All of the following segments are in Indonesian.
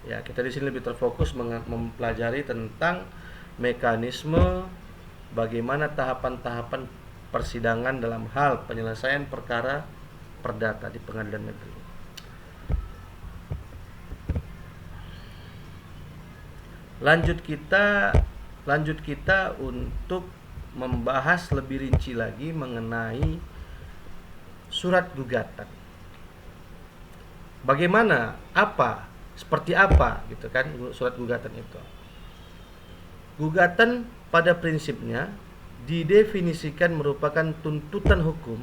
Ya, kita di sini lebih terfokus mempelajari tentang mekanisme bagaimana tahapan-tahapan persidangan dalam hal penyelesaian perkara perdata di pengadilan negeri. Lanjut kita untuk membahas lebih rinci lagi mengenai surat gugatan. Bagaimana, seperti apa gitu kan surat gugatan itu. Gugatan pada prinsipnya didefinisikan merupakan tuntutan hukum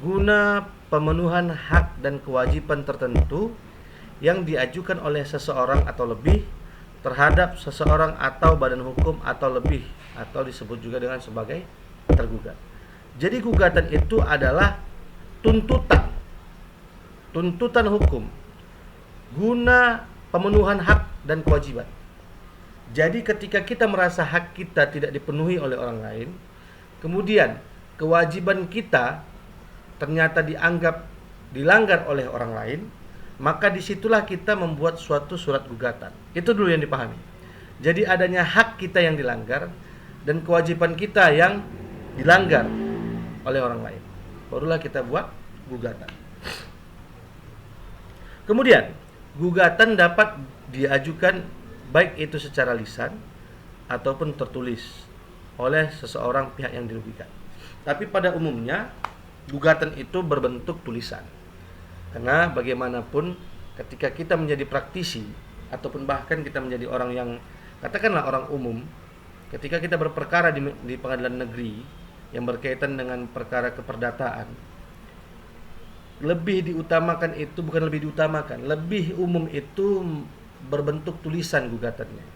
guna pemenuhan hak dan kewajiban tertentu yang diajukan oleh seseorang atau lebih terhadap seseorang atau badan hukum atau lebih, atau disebut juga dengan sebagai tergugat. Jadi gugatan itu adalah tuntutan hukum guna pemenuhan hak dan kewajiban. Jadi ketika kita merasa hak kita tidak dipenuhi oleh orang lain, kemudian kewajiban kita ternyata dianggap dilanggar oleh orang lain, maka disitulah kita membuat suatu surat gugatan. Itu dulu yang dipahami. Jadi adanya hak kita yang dilanggar dan kewajiban kita yang dilanggar oleh orang lain, barulah kita buat gugatan. Kemudian gugatan dapat diajukan baik itu secara lisan ataupun tertulis oleh seseorang pihak yang dirugikan. Tapi pada umumnya gugatan itu berbentuk tulisan. Karena bagaimanapun ketika kita menjadi praktisi ataupun bahkan kita menjadi orang yang katakanlah orang umum, ketika kita berperkara di pengadilan negeri yang berkaitan dengan perkara keperdataan, lebih umum itu berbentuk tulisan gugatannya.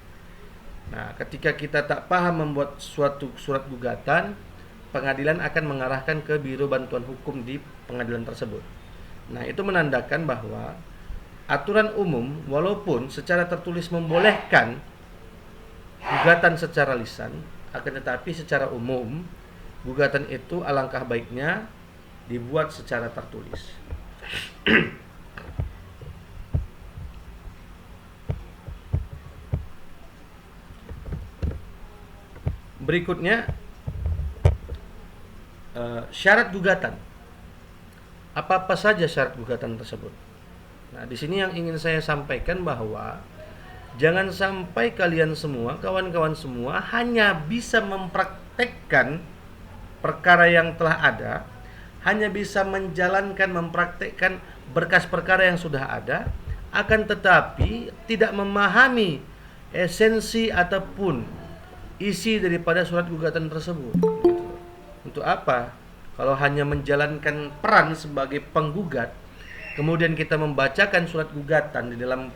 Nah, ketika kita tak paham membuat suatu surat gugatan, pengadilan akan mengarahkan ke Biro Bantuan Hukum di pengadilan tersebut. Nah, itu menandakan bahwa aturan umum walaupun secara tertulis membolehkan gugatan secara lisan, akan tetapi secara umum gugatan itu alangkah baiknya dibuat secara tertulis. Berikutnya syarat gugatan. Apa-apa saja syarat gugatan tersebut. Nah, di sini yang ingin saya sampaikan bahwa jangan sampai kalian semua, kawan-kawan semua hanya bisa mempraktekkan perkara yang telah ada, hanya bisa mempraktekkan berkas perkara yang sudah ada, akan tetapi tidak memahami esensi ataupun isi daripada surat gugatan tersebut. Untuk apa? Kalau hanya menjalankan peran sebagai penggugat, kemudian kita membacakan surat gugatan di dalam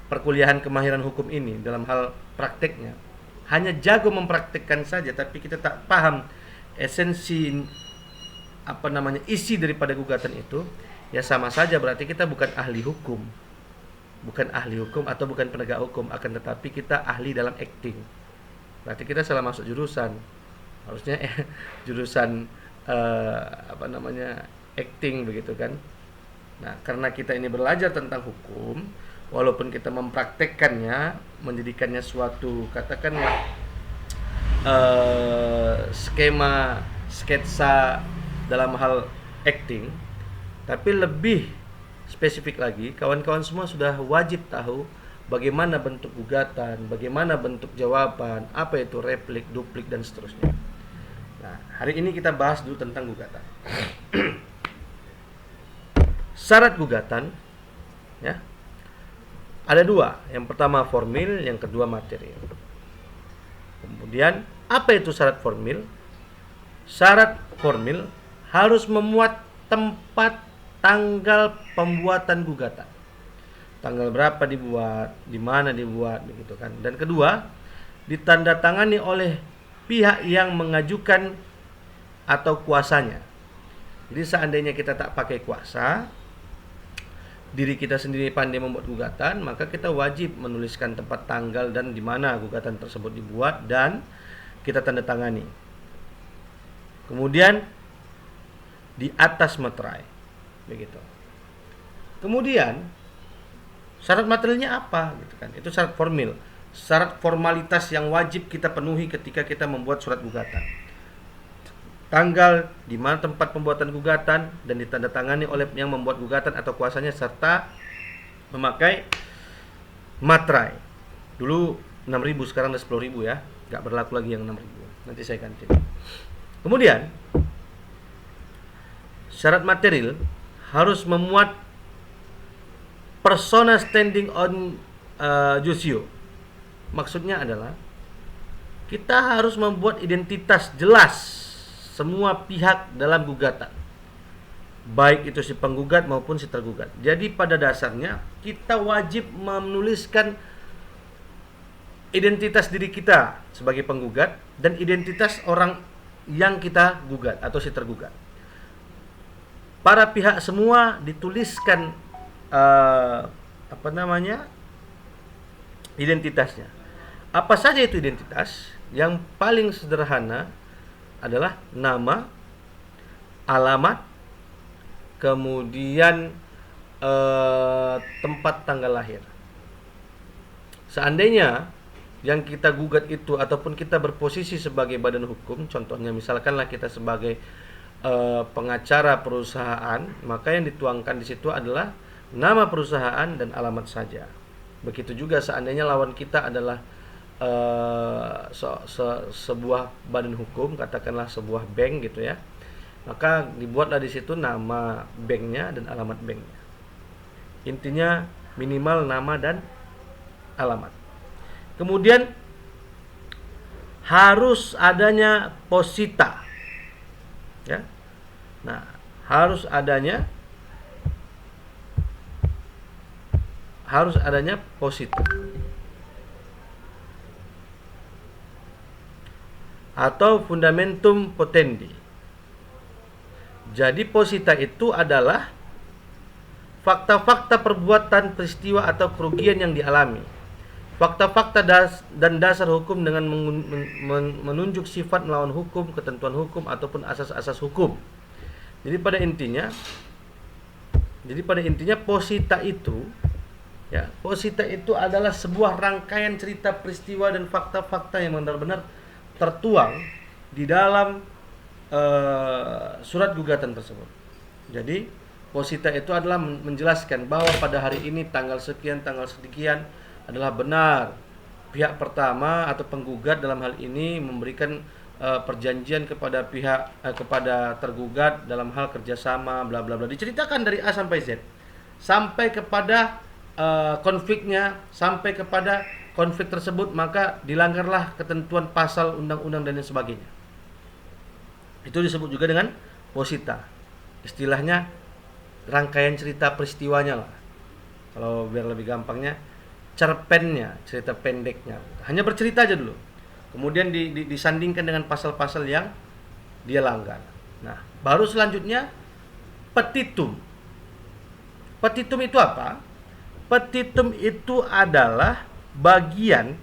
perkuliahan kemahiran hukum ini dalam hal prakteknya, hanya jago mempraktekkan saja, tapi kita tak paham esensi isi daripada gugatan itu, ya sama saja berarti kita bukan ahli hukum atau bukan penegak hukum, akan tetapi kita ahli dalam acting. Berarti kita salah masuk jurusan. Harusnya jurusan acting begitu kan. Nah, karena kita ini belajar tentang hukum, walaupun kita mempraktekkannya, menjadikannya suatu katakanlah sketsa dalam hal acting, tapi lebih spesifik lagi, kawan-kawan semua sudah wajib tahu bagaimana bentuk gugatan, bagaimana bentuk jawaban, apa itu replik, duplik, dan seterusnya. Nah, hari ini kita bahas dulu tentang gugatan. Syarat gugatan, ya, ada dua. Yang pertama formil, yang kedua material. Kemudian, apa itu syarat formil? Syarat formil harus memuat tempat tanggal pembuatan gugatan. Tanggal berapa dibuat, di mana dibuat, begitu kan. Dan kedua, ditandatangani oleh pihak yang mengajukan atau kuasanya. Jadi seandainya kita tak pakai kuasa, diri kita sendiri pandai membuat gugatan, maka kita wajib menuliskan tempat tanggal dan di mana gugatan tersebut dibuat dan kita tanda tangani. Kemudian di atas materai, begitu. Kemudian Syarat materialnya apa gitu kan. Itu syarat formil. Syarat formalitas yang wajib kita penuhi ketika kita membuat surat gugatan. Tanggal, di mana tempat pembuatan gugatan, dan ditandatangani oleh yang membuat gugatan atau kuasanya, serta memakai materai. Dulu 6.000, sekarang udah 10.000 ya. Nggak berlaku lagi yang 6.000. Nanti saya ganti. Kemudian syarat material harus memuat persona standing on justio. Maksudnya adalah kita harus membuat identitas jelas semua pihak dalam gugatan, baik itu si penggugat maupun si tergugat. Jadi pada dasarnya kita wajib menuliskan identitas diri kita sebagai penggugat dan identitas orang yang kita gugat atau si tergugat. Para pihak semua dituliskan identitasnya. Apa saja itu identitas? Yang paling sederhana adalah nama, alamat, kemudian tempat tanggal lahir. Seandainya yang kita gugat itu ataupun kita berposisi sebagai badan hukum, contohnya misalkanlah kita sebagai pengacara perusahaan, maka yang dituangkan di situ adalah nama perusahaan dan alamat saja. Begitu juga seandainya lawan kita adalah sebuah badan hukum, katakanlah sebuah bank gitu ya, maka dibuatlah di situ nama banknya dan alamat banknya. Intinya minimal nama dan alamat. Kemudian harus adanya posita, ya. Nah, harus adanya posita atau fundamentum potendi. Jadi posita itu adalah fakta-fakta perbuatan, peristiwa atau kerugian yang dialami. Fakta-fakta dan dasar hukum dengan menunjuk sifat melawan hukum, ketentuan hukum ataupun asas-asas hukum. Jadi pada intinya posita itu adalah sebuah rangkaian cerita, peristiwa dan fakta-fakta yang benar-benar tertuang di dalam surat gugatan tersebut. Jadi posita itu adalah menjelaskan bahwa pada hari ini tanggal sekian adalah benar pihak pertama atau penggugat dalam hal ini memberikan perjanjian kepada kepada tergugat dalam hal kerjasama bla bla bla, diceritakan dari A sampai Z sampai kepada konfliknya, sampai kepada konflik tersebut maka dilanggarlah ketentuan pasal undang-undang dan lain sebagainya. Itu disebut juga dengan posita. Istilahnya rangkaian cerita peristiwanya lah. Kalau biar lebih gampangnya, cerpennya, cerita pendeknya. Hanya bercerita aja dulu. Kemudian disandingkan dengan pasal-pasal yang dia langgar. Nah, baru selanjutnya petitum. Petitum itu apa? Petitum itu adalah bagian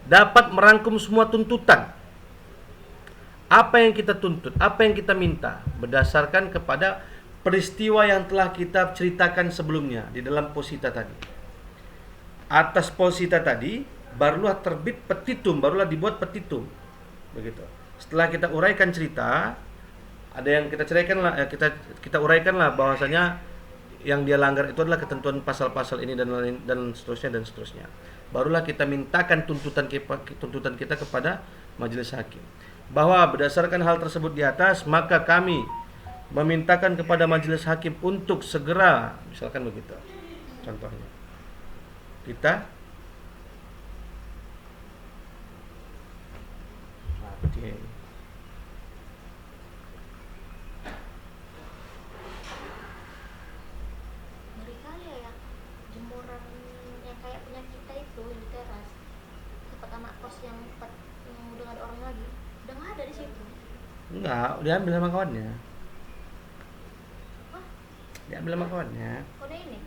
dapat merangkum semua tuntutan. Apa yang kita tuntut, apa yang kita minta berdasarkan kepada peristiwa yang telah kita ceritakan sebelumnya di dalam posita tadi. Atas posita tadi barulah terbit petitum, barulah dibuat petitum. Begitu. Setelah kita uraikan cerita, ada yang kita kita uraikanlah bahwasanya yang dia langgar itu adalah ketentuan pasal-pasal ini dan seterusnya. Barulah kita mintakan tuntutan kita kepada majelis hakim. Bahwa berdasarkan hal tersebut di atas, maka kami memintakan kepada majelis hakim untuk segera, misalkan begitu. Contohnya. Enggak, diambil sama kawannya. Hah? Diambil sama kawannya. Kode ini?